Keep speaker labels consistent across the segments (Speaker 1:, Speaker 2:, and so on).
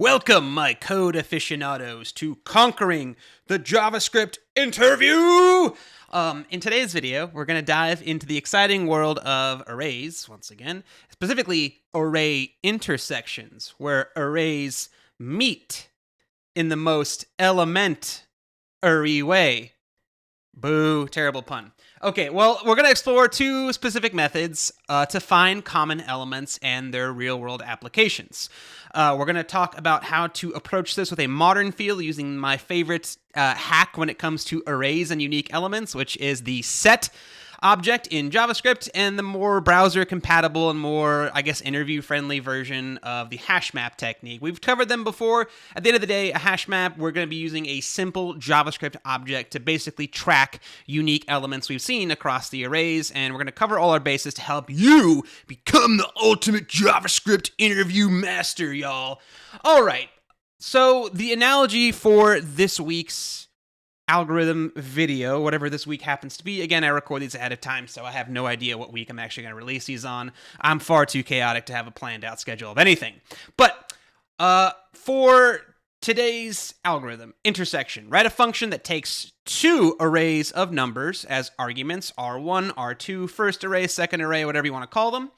Speaker 1: Welcome, my code aficionados, to Conquering the JavaScript Interview! In today's video, we're going to dive into the exciting world of arrays, once again, specifically array intersections, where arrays meet in the most elementary way. Boo, terrible pun. Okay, well, we're going to explore two specific methods to find common elements and their real-world applications. We're going to talk about how to approach this with a modern feel using my favorite hack when it comes to arrays and unique elements, which is the set object in JavaScript, and the more browser-compatible and more, I guess, interview-friendly version of the hashmap technique. We've covered them before. At the end of the day, a hashmap, we're going to be using a simple JavaScript object to basically track unique elements we've seen across the arrays, and we're going to cover all our bases to help you become the ultimate JavaScript interview master, y'all. All right, so the analogy for this week's algorithm video, whatever this week happens to be. Again, I record these ahead of time, so I have no idea what week I'm actually going to release these on. I'm far too chaotic to have a planned out schedule of anything. But for today's algorithm, intersection, write a function that takes two arrays of numbers as arguments, R1, R2, first array, second array, whatever you want to call them,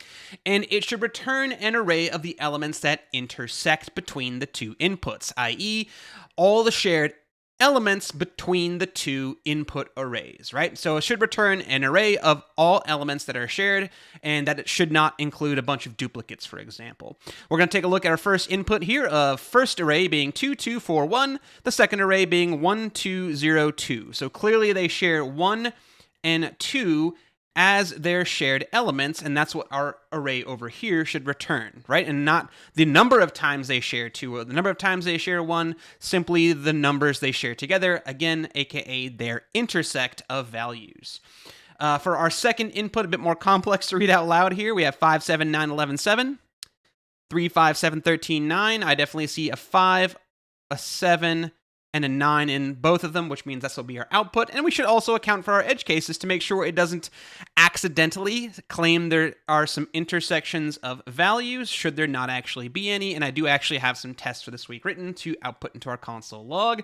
Speaker 1: and it should return an array of the elements that intersect between the two inputs, i.e., all the shared elements between the two input arrays, right? So it should return an array of all elements that are shared, and that it should not include a bunch of duplicates, for example. We're going to take a look at our first input here of first array being 2, 2, 4, 1, the second array being 1, 2, 0, 2. So clearly they share 1 and 2 as their shared elements, and that's what our array over here should return, right? And not the number of times they share 2 or the number of times they share 1, simply the numbers they share together, again, aka their intersect of values. For our second input, a bit more complex to read out loud here, we have 5, 7, 9, 11, 7, 3, 5, 7, 13, 9. I definitely see a 5, a 7, and a 9 in both of them, which means this will be our output. And we should also account for our edge cases to make sure it doesn't accidentally claim there are some intersections of values, should there not actually be any. And I do actually have some tests for this week written to output into our console log.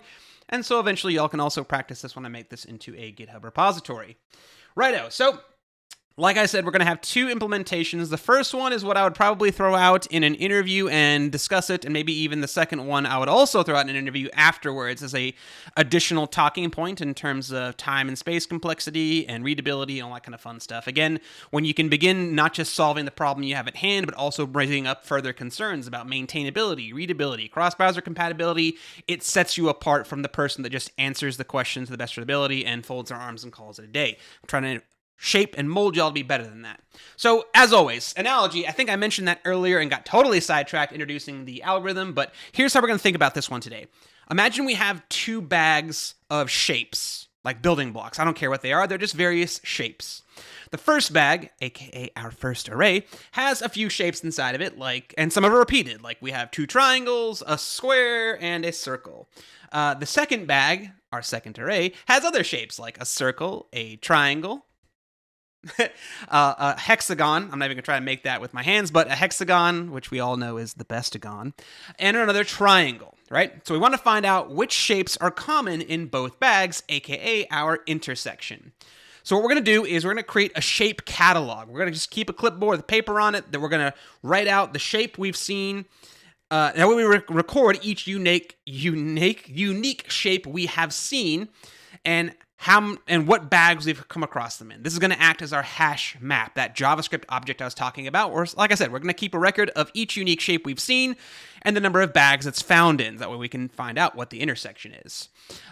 Speaker 1: And so eventually y'all can also practice this when I make this into a GitHub repository. Righto, so like I said, we're going to have two implementations. The first one is what I would probably throw out in an interview and discuss it, and maybe even the second one I would also throw out in an interview afterwards as a additional talking point in terms of time and space complexity and readability and all that kind of fun stuff. Again, when you can begin not just solving the problem you have at hand, but also bringing up further concerns about maintainability, readability, cross-browser compatibility, it sets you apart from the person that just answers the question to the best of their ability and folds their arms and calls it a day. I'm trying to shape and mold y'all to be better than that. So, as always, analogy, I think I mentioned that earlier and got totally sidetracked introducing the algorithm, but here's how we're going to think about this one today. Imagine we have two bags of shapes, like building blocks. I don't care what they are, they're just various shapes. The first bag, aka our first array, has a few shapes inside of it, and some of them are repeated, like we have two triangles, a square, and a circle. The second bag, our second array, has other shapes, like a circle, a triangle, a hexagon. I'm not even gonna try to make that with my hands, but a hexagon, which we all know is the bestagon, and another triangle, right? So we want to find out which shapes are common in both bags, aka our intersection. So what we're going to do is we're going to create a shape catalog. We're going to just keep a clipboard with paper on it that we're going to write out the shape we've seen. Now we record each unique shape we have seen, and what bags we've come across them in. This is going to act as our hash map, that JavaScript object I was talking about. Or, like I said, we're going to keep a record of each unique shape we've seen and the number of bags it's found in. That way we can find out what the intersection is.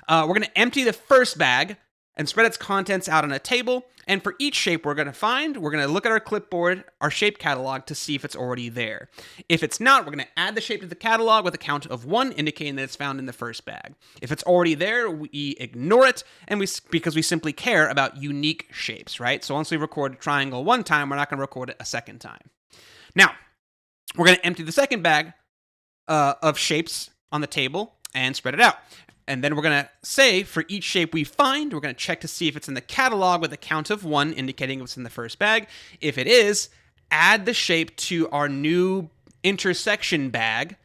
Speaker 1: We're going to empty the first bag and spread its contents out on a table. And for each shape we're going to look at our clipboard, our shape catalog, to see if it's already there. If it's not, we're going to add the shape to the catalog with a count of 1, indicating that it's found in the first bag. If it's already there, we ignore it, and because we simply care about unique shapes, right? So once we record a triangle one time, we're not going to record it a second time. Now, we're going to empty the second bag of shapes on the table and spread it out. And then we're going to say, for each shape we find, we're going to check to see if it's in the catalog with a count of 1, indicating it's in the first bag. If it is, add the shape to our new intersection bag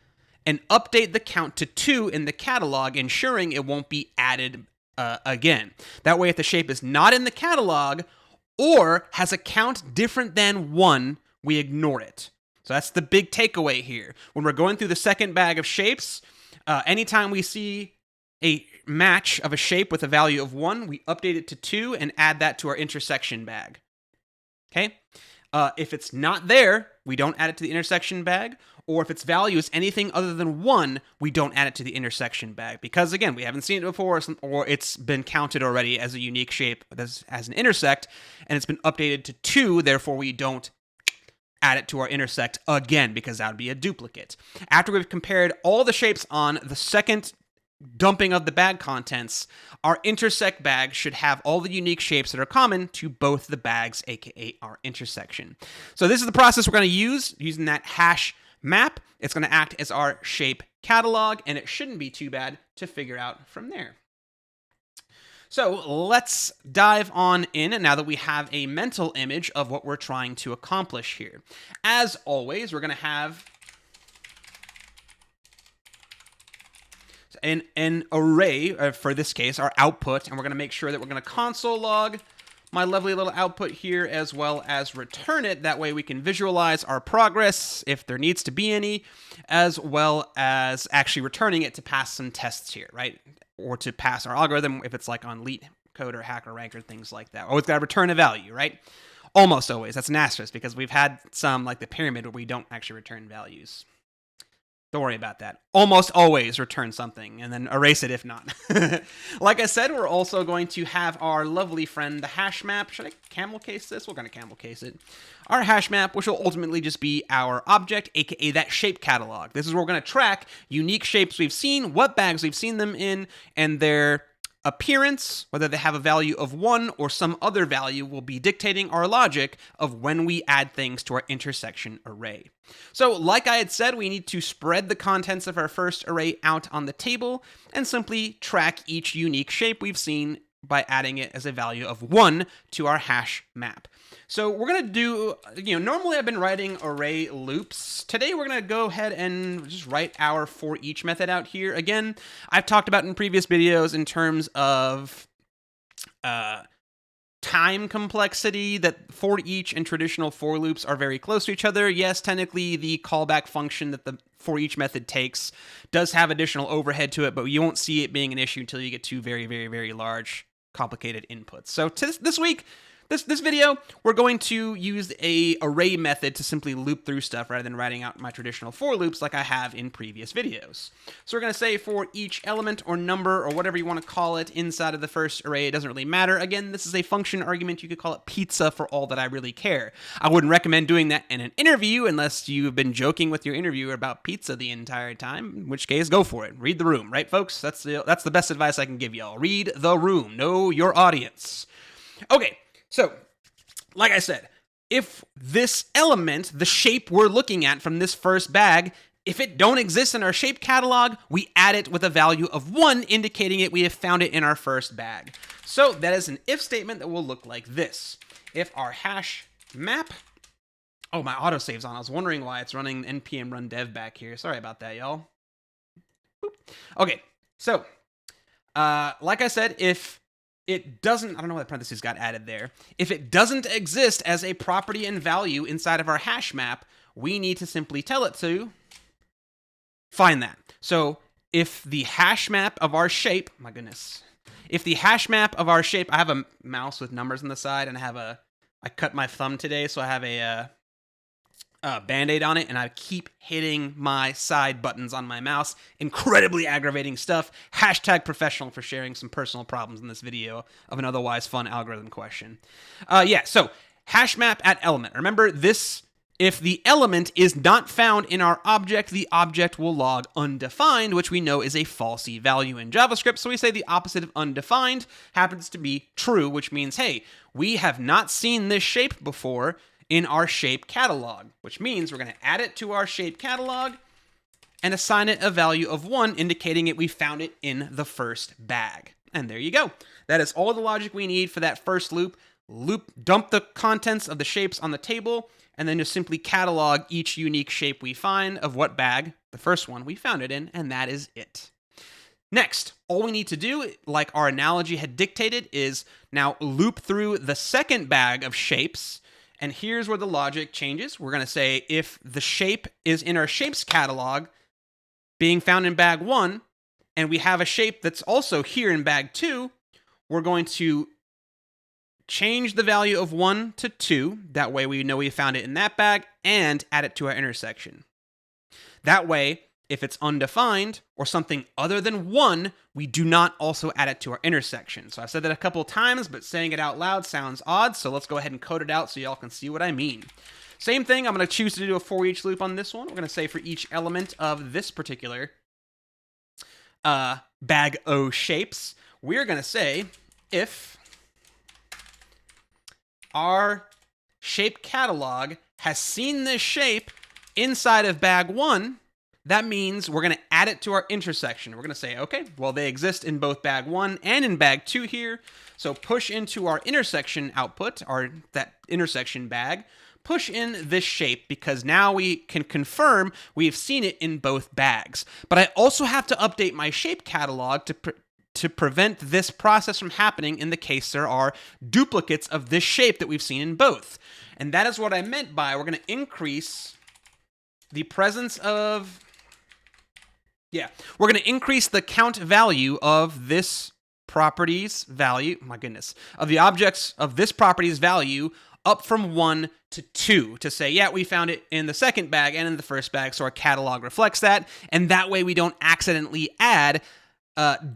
Speaker 1: and update the count to 2 in the catalog, ensuring it won't be added again. That way, if the shape is not in the catalog or has a count different than 1, we ignore it. So that's the big takeaway here. When we're going through the second bag of shapes, anytime we see a match of a shape with a value of 1, we update it to 2 and add that to our intersection bag. Okay? If it's not there, we don't add it to the intersection bag, or if its value is anything other than 1, we don't add it to the intersection bag, because again, we haven't seen it before, or it's been counted already as a unique shape as an intersect, and it's been updated to 2, therefore we don't add it to our intersect again, because that would be a duplicate. After we've compared all the shapes on the second dumping of the bag contents, our intersect bag should have all the unique shapes that are common to both the bags, aka our intersection. So this is the process we're going to use, using that hash map. It's going to act as our shape catalog, and it shouldn't be too bad to figure out from there. So let's dive on in now that we have a mental image of what we're trying to accomplish here. As always, we're going to have an array, for this case, our output, and we're going to make sure that we're going to console log my lovely little output here, as well as return it. That way we can visualize our progress, if there needs to be any, as well as actually returning it to pass some tests here, right? Or to pass our algorithm if it's like on Leet Code or Hacker Rank or things like that. Always got to return a value, right? Almost always. That's an asterisk, because we've had some, like the pyramid, where we don't actually return values. Don't worry about that. Almost always return something and then erase it if not. Like I said, we're also going to have our lovely friend, the hash map. Should I camel case this? We're going to camel case it. Our hash map, which will ultimately just be our object, aka that shape catalog. This is where we're going to track unique shapes we've seen, what bags we've seen them in, and their appearance, whether they have a value of 1 or some other value, will be dictating our logic of when we add things to our intersection array. So like I had said, we need to spread the contents of our first array out on the table and simply track each unique shape we've seen by adding it as a value of 1 to our hash map. So we're going to do, normally I've been writing array loops. Today we're going to go ahead and just write our for each method out here. Again, I've talked about in previous videos in terms of time complexity, that for each and traditional for loops are very close to each other. Yes, technically the callback function that the for each method takes does have additional overhead to it, but you won't see it being an issue until you get to very, very, very large, complicated inputs. So this week, this video, we're going to use a array method to simply loop through stuff rather than writing out my traditional for loops like I have in previous videos. So we're going to say for each element or number or whatever you want to call it inside of the first array, it doesn't really matter. Again, this is a function argument. You could call it pizza for all that I really care. I wouldn't recommend doing that in an interview unless you've been joking with your interviewer about pizza the entire time, in which case, go for it. Read the room, right, folks? That's the best advice I can give y'all. Read the room. Know your audience. Okay. So, like I said, if this element, the shape we're looking at from this first bag, if it don't exist in our shape catalog, we add it with a value of 1, indicating it we have found it in our first bag. So that is an if statement that will look like this. If our hash map, oh, my autosave's on. I was wondering why it's running npm run dev back here. Sorry about that, y'all. Boop. Okay, so, like I said, if it doesn't, I don't know why the parentheses got added there. If it doesn't exist as a property and value inside of our hash map, we need to simply tell it to find that. So if the hash map of our shape, my goodness, if the hash map of our shape, I have a mouse with numbers on the side and I cut my thumb today, so I have a Band-Aid on it, and I keep hitting my side buttons on my mouse. Incredibly aggravating stuff. Hashtag professional for sharing some personal problems in this video of an otherwise fun algorithm question. So hash map at element. Remember this, if the element is not found in our object, the object will log undefined, which we know is a falsy value in JavaScript. So we say the opposite of undefined happens to be true, which means, hey, we have not seen this shape before in our shape catalog, which means we're going to add it to our shape catalog and assign it a value of 1, indicating we found it in the first bag. And there you go. That is all the logic we need for that first loop. dump the contents of the shapes on the table, and then just simply catalog each unique shape we find of what bag, the first one, we found it in, and that is it. Next, all we need to do, like our analogy had dictated, is now loop through the second bag of shapes, and here's where the logic changes. We're going to say if the shape is in our shapes catalog, being found in bag 1, and we have a shape that's also here in bag 2, we're going to change the value of 1 to 2. That way we know we found it in that bag, and add it to our intersection. That way, if it's undefined or something other than 1, we do not also add it to our intersection. So I've said that a couple of times, but saying it out loud sounds odd, so let's go ahead and code it out so y'all can see what I mean. Same thing, I'm going to choose to do a for each loop on this one. We're going to say for each element of this particular bag O shapes, we're going to say if our shape catalog has seen this shape inside of bag 1, that means we're going to add it to our intersection. We're going to say, okay, well, they exist in both bag 1 and in bag 2 here. So push into our intersection output, that intersection bag, push in this shape because now we can confirm we've seen it in both bags. But I also have to update my shape catalog to prevent this process from happening in the case there are duplicates of this shape that we've seen in both. And that is what I meant by we're going to increase the presence of... we're going to increase the count value of this property's value, of the objects of this property's value up from 1 to 2 to say, yeah, we found it in the second bag and in the first bag, so our catalog reflects that, and that way we don't accidentally add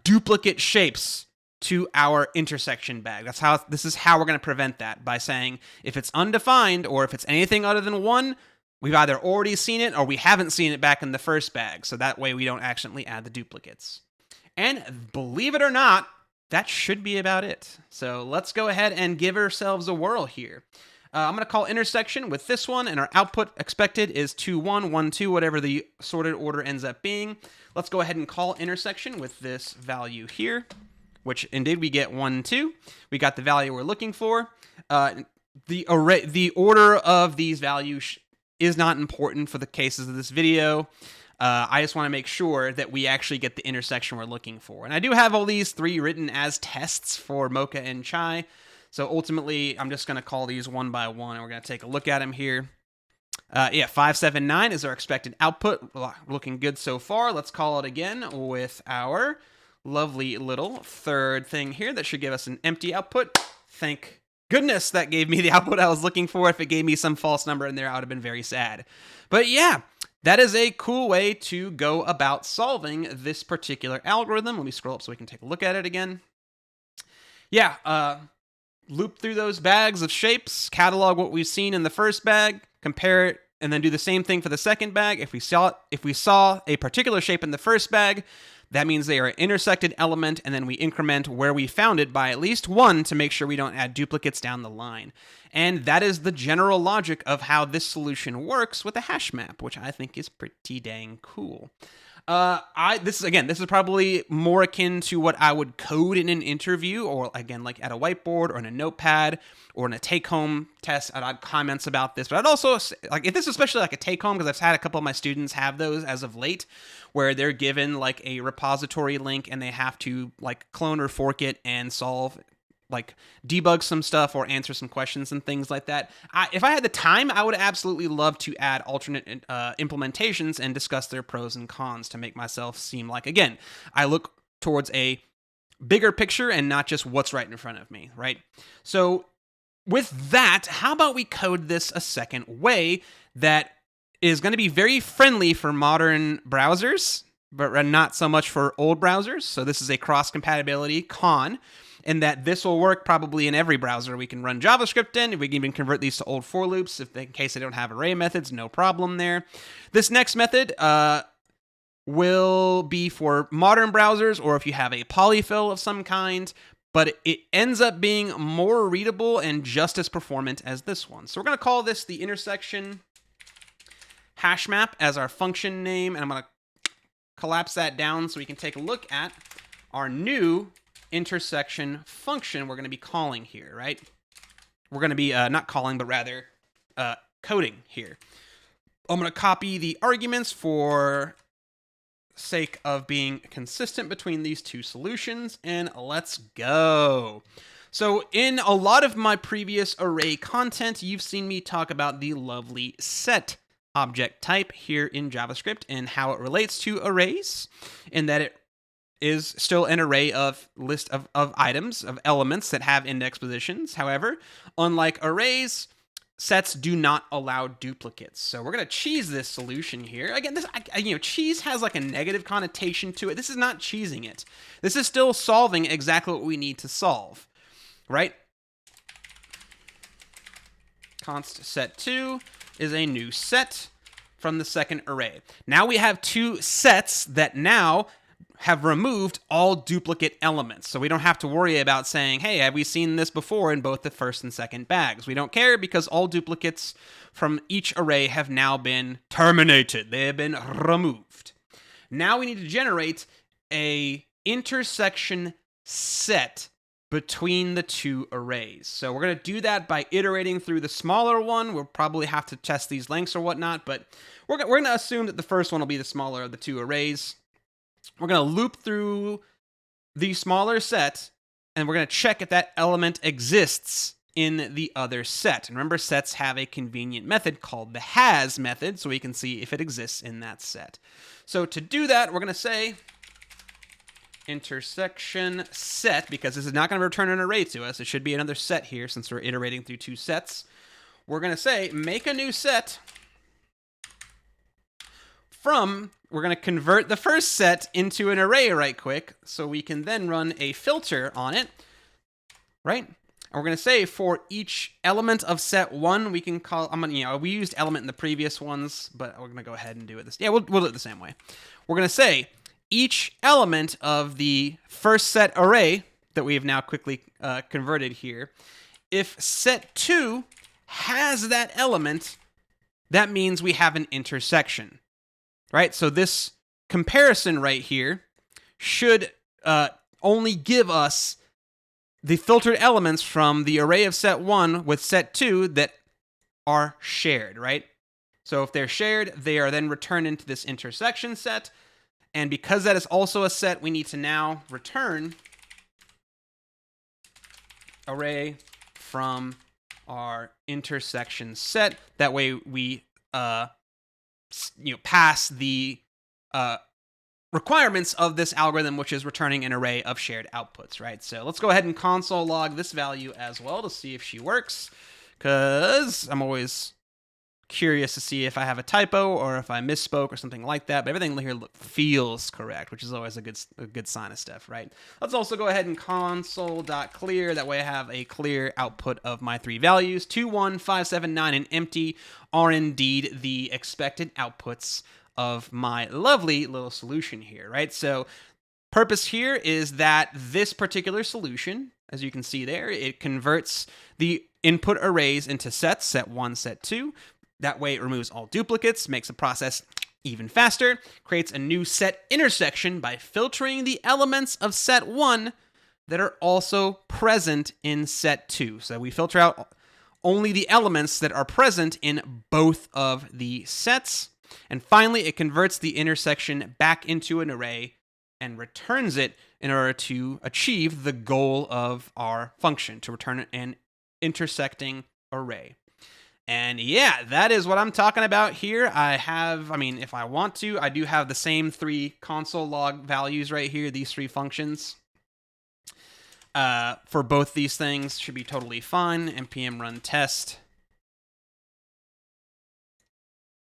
Speaker 1: duplicate shapes to our intersection bag. This is how we're going to prevent that, by saying if it's undefined or if it's anything other than 1, we've either already seen it or we haven't seen it back in the first bag, so that way we don't accidentally add the duplicates. And believe it or not, that should be about it. So let's go ahead and give ourselves a whirl here. I'm going to call intersection with this one, and our output expected is 2, 1, 1, 2, whatever the sorted order ends up being. Let's go ahead and call intersection with this value here, which indeed we get 1, 2. We got the value we're looking for. The order of these values is not important for the cases of this video. I just want to make sure that we actually get the intersection we're looking for. And I do have all these 3 written as tests for Mocha and Chai. So ultimately, I'm just going to call these one by one, and we're going to take a look at them here. 579 is our expected output. Looking good so far. Let's call it again with our lovely little third thing here. That should give us an empty output. Thank goodness that gave me the output I was looking for. If it gave me some false number in there, I would have been very sad. But yeah, that is a cool way to go about solving this particular algorithm. Let me scroll up so we can take a look at it again. Loop through those bags of shapes, catalog what we've seen in the first bag, compare it, and then do the same thing for the second bag. If we saw a particular shape in the first bag, that means they are an intersected element, and then we increment where we found it by at least 1 to make sure we don't add duplicates down the line. And that is the general logic of how this solution works with a hash map, which I think is pretty dang cool. This is probably more akin to what I would code in an interview, or again, like at a whiteboard or in a notepad or in a take-home test. I'd add comments about this, but I'd also, like, if this is especially like a take-home, because I've had a couple of my students have those as of late, where they're given like a repository link and they have to like clone or fork it and solve, like debug some stuff or answer some questions and things like that. If I had the time, I would absolutely love to add alternate implementations and discuss their pros and cons to make myself seem like, again, I look towards a bigger picture and not just what's right in front of me, right? So with that, how about we code this a second way that is going to be very friendly for modern browsers, but not so much for old browsers. So this is a cross-compatibility con, in that this will work probably in every browser we can run JavaScript in. We can even convert these to old for loops in case they don't have array methods, no problem there. This next method will be for modern browsers, or if you have a polyfill of some kind, but it ends up being more readable and just as performant as this one. So we're going to call this the intersection hashmap as our function name, and I'm going to collapse that down so we can take a look at our new intersection function we're going to be calling here, right? we're going to be not calling, but rather coding here. I'm going to copy the arguments for sake of being consistent between these two solutions, and let's go. So in a lot of my previous array content, you've seen me talk about the lovely set object type here in JavaScript and how it relates to arrays, and that it is still an array of list of items, of elements that have index positions. However, unlike arrays, sets do not allow duplicates. So we're going to cheese this solution here. Again, this cheese has like a negative connotation to it. This is not cheesing it. This is still solving exactly what we need to solve, right? Const set2 is a new set from the second array. Now we have two sets that now have removed all duplicate elements. So we don't have to worry about saying, hey, have we seen this before in both the first and second bags? We don't care because all duplicates from each array have now been terminated. They have been removed. Now we need to generate a intersection set between the two arrays. So we're going to do that by iterating through the smaller one. We'll probably have to test these lengths or whatnot, but we're going to assume that the first one will be the smaller of the two arrays. We're going to loop through the smaller set, and we're going to check if that element exists in the other set. And remember, sets have a convenient method called the has method, so we can see if it exists in that set. So to do that, we're going to say intersection set, because this is not going to return an array to us. It should be another set here since we're iterating through two sets. We're going to say make a new set from, we're going to convert the first set into an array right quick, so we can then run a filter on it, right? And we're going to say for each element of set 1, we can call, we used element in the previous ones, but we're going to go ahead and do it this, we'll do it the same way. We're going to say each element of the first set array that we have now quickly converted here, if set 2 has that element, that means we have an intersection. Right, so this comparison right here should only give us the filtered elements from the array of set 1 with set 2 that are shared, right? So if they're shared, they are then returned into this intersection set. And because that is also a set, we need to now return array from our intersection set. That way we pass the requirements of this algorithm, which is returning an array of shared outputs, right? So let's go ahead and console log this value as well to see if she works, because I'm always curious to see if I have a typo or if I misspoke or something like that. But everything here feels correct, which is always a good sign of stuff, right? Let's also go ahead and console.clear. That way I have a clear output of my three values. 2, 1, 5, 7, 9, and empty are indeed the expected outputs of my lovely little solution here, right? So purpose here is that this particular solution, as you can see there, it converts the input arrays into sets, set 1, set 2. That way it removes all duplicates, makes the process even faster, creates a new set intersection by filtering the elements of set 1 that are also present in set 2. So we filter out only the elements that are present in both of the sets. And finally, it converts the intersection back into an array and returns it in order to achieve the goal of our function, to return an intersecting array. And yeah, that is what I'm talking about here. If I want to, I do have the same three console log values right here, these three functions. For both these things, should be totally fine. npm run test.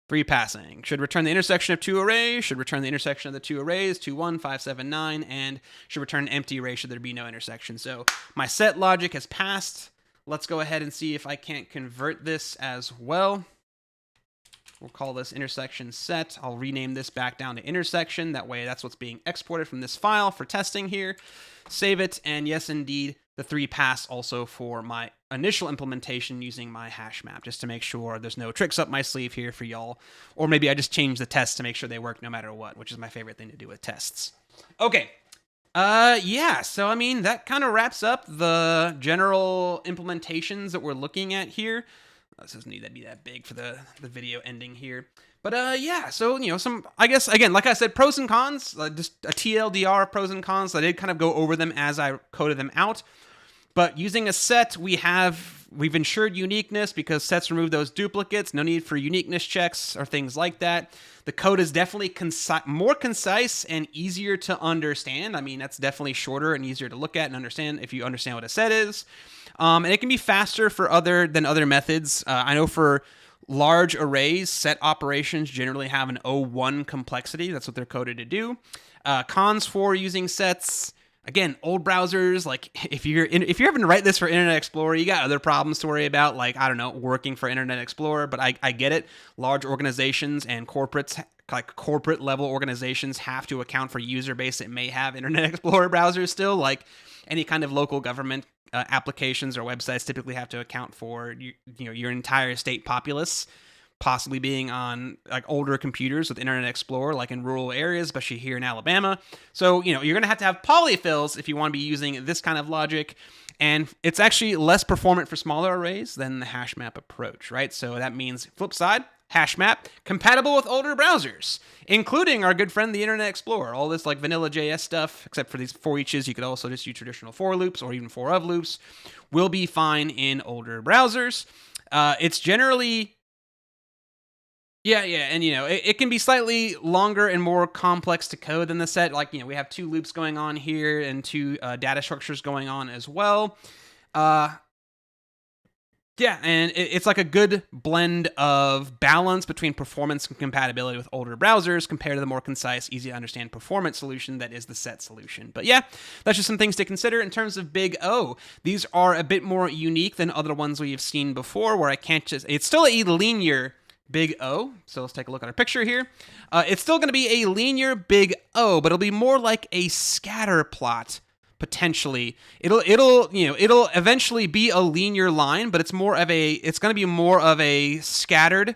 Speaker 1: 3 passing. Should return the intersection of two arrays, should return the intersection of the two arrays, 2, 1, 5, 7, 9, and should return an empty array should there be no intersection. So my set logic has passed. Let's go ahead and see if I can't convert this as well. We'll call this intersection set. I'll rename this back down to intersection. That way that's what's being exported from this file for testing here. Save it, and yes, indeed, the 3 pass also for my initial implementation using my hash map, just to make sure there's no tricks up my sleeve here for y'all. Or maybe I just change the tests to make sure they work no matter what, which is my favorite thing to do with tests. Okay, Yeah, so I mean, that kind of wraps up the general implementations that we're looking at here. This doesn't need to be that big for the video ending here. But yeah, so some, I guess, again, like I said, pros and cons, just a TLDR pros and cons. I did kind of go over them as I coded them out. But using a set, we've ensured uniqueness because sets remove those duplicates. No need for uniqueness checks or things like that. The code is definitely more concise and easier to understand. I mean, that's definitely shorter and easier to look at and understand if you understand what a set is. And it can be faster than other methods. I know for large arrays, set operations generally have an O1 complexity. That's what they're coded to do. Cons for using sets. Again, old browsers, like if you're having to write this for Internet Explorer, you got other problems to worry about, like, I don't know, working for Internet Explorer, but I get it. Large organizations and corporates, like corporate level organizations, have to account for user base that may have Internet Explorer browsers still, like any kind of local government applications or websites typically have to account for your entire state populace possibly being on like older computers with Internet Explorer, like in rural areas, especially here in Alabama. So, you're going to have polyfills if you want to be using this kind of logic. And it's actually less performant for smaller arrays than the hashmap approach, right? So that means, flip side, hashmap, compatible with older browsers, including our good friend, the Internet Explorer. All this like vanilla JS stuff, except for these for eaches, you could also just use traditional for loops or even for of loops, will be fine in older browsers. It's generally... Yeah, and it can be slightly longer and more complex to code than the set. Like, we have two loops going on here and two data structures going on as well. Yeah, and it's like a good blend of balance between performance and compatibility with older browsers compared to the more concise, easy to understand performance solution that is the set solution. But yeah, that's just some things to consider in terms of Big O. These are a bit more unique than other ones we've seen before, where it's still a linear Big O. So let's take a look at our picture here. It's still going to be a linear Big O, but it'll be more like a scatter plot potentially. It'll eventually be a linear line, but it's going to be more of a scattered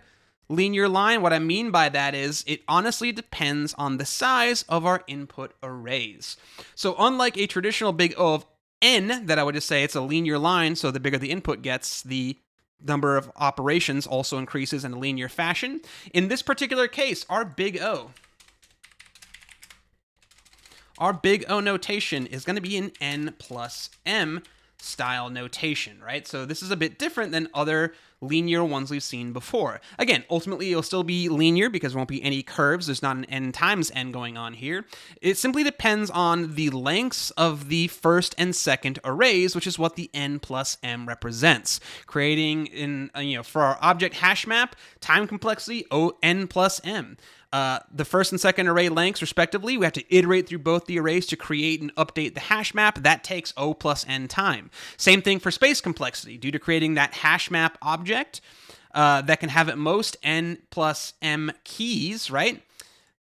Speaker 1: linear line. What I mean by that is it honestly depends on the size of our input arrays. So unlike a traditional Big O of n, that I would just say it's a linear line, so the bigger the input gets, the number of operations also increases in a linear fashion. In this particular case, our Big O notation is going to be an n plus m style notation, right? So this is a bit different than other linear ones we've seen before. Again, ultimately, it'll still be linear because there won't be any curves. There's not an n times n going on here. It simply depends on the lengths of the first and second arrays, which is what the n plus m represents. Creating for our object hash map, time complexity O n plus m. The first and second array lengths, respectively, we have to iterate through both the arrays to create and update the hash map. That takes O plus n time. Same thing for space complexity. Due to creating that hash map object that can have at most n plus m keys, right?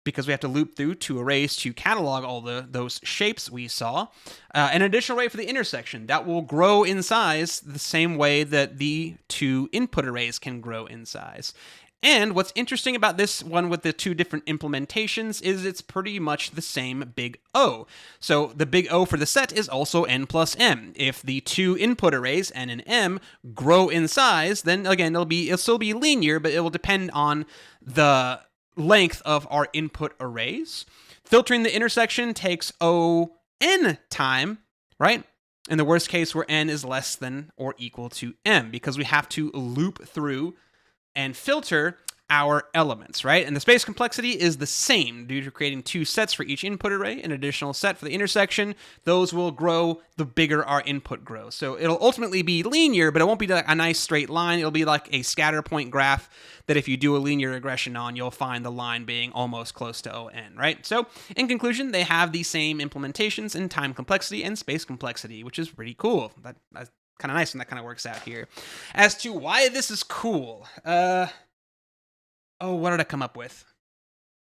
Speaker 1: Because we have to loop through two arrays to catalog all those shapes we saw. An additional array for the intersection that will grow in size the same way that the two input arrays can grow in size. And what's interesting about this one with the two different implementations is it's pretty much the same Big O. So the Big O for the set is also n plus m. If the two input arrays, n and m, grow in size, then again, it'll still be linear, but it will depend on the length of our input arrays. Filtering the intersection takes O n time, right? In the worst case where n is less than or equal to m, because we have to loop through and filter our elements, right? And the space complexity is the same due to creating two sets for each input array, an additional set for the intersection. Those will grow the bigger our input grows. So it'll ultimately be linear, but it won't be like a nice straight line. It'll be like a scatter point graph that if you do a linear regression on, you'll find the line being almost close to ON, right? So in conclusion, they have the same implementations in time complexity and space complexity, which is pretty cool. That's kind of nice when that kind of works out here. As to why this is cool, what did I come up with?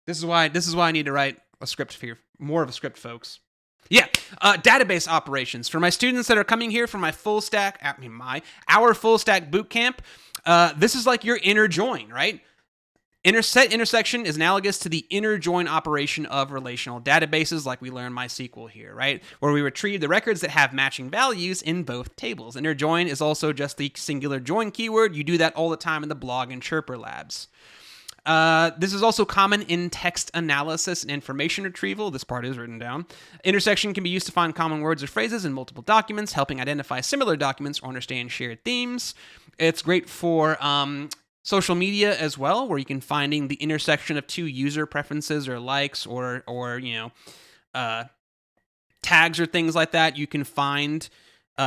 Speaker 1: This is why I need to write a script here, more of a script, folks. Yeah, database operations for my students that are coming here for my full stack. Our full stack boot camp. This is like your inner join, right? Set intersection is analogous to the inner join operation of relational databases, like we learned MySQL here, right? Where we retrieve the records that have matching values in both tables. Inner join is also just the singular join keyword. You do that all the time in the blog and Chirper labs. This is also common in text analysis and information retrieval. This part is written down. Intersection can be used to find common words or phrases in multiple documents, helping identify similar documents or understand shared themes. It's great for social media as well, where you can finding the intersection of two user preferences or likes or tags or things like that. You can find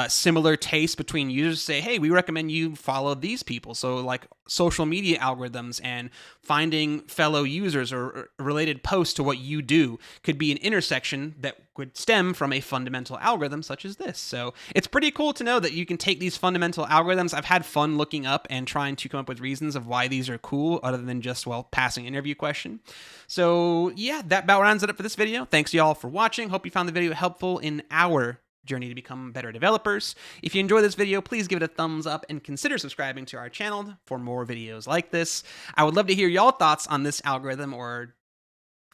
Speaker 1: similar tastes between users. Say, hey, we recommend you follow these people. So like social media algorithms and finding fellow users or related posts to what you do could be an intersection that would stem from a fundamental algorithm such as this. So it's pretty cool to know that you can take these fundamental algorithms. I've had fun looking up and trying to come up with reasons of why these are cool other than just, well, passing an interview question. So yeah, that about rounds it up for this video. Thanks y'all for watching. Hope you found the video helpful in our journey to become better developers. If you enjoyed this video, please give it a thumbs up and consider subscribing to our channel for more videos like this. I would love to hear y'all thoughts on this algorithm or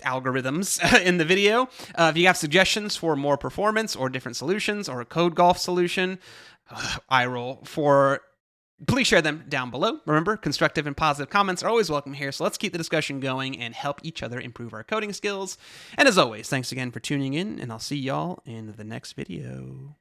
Speaker 1: algorithms in the video. If you have suggestions for more performance or different solutions or a code golf solution, eye roll, please share them down below. Remember, constructive and positive comments are always welcome here, so let's keep the discussion going and help each other improve our coding skills. And as always, thanks again for tuning in, and I'll see y'all in the next video.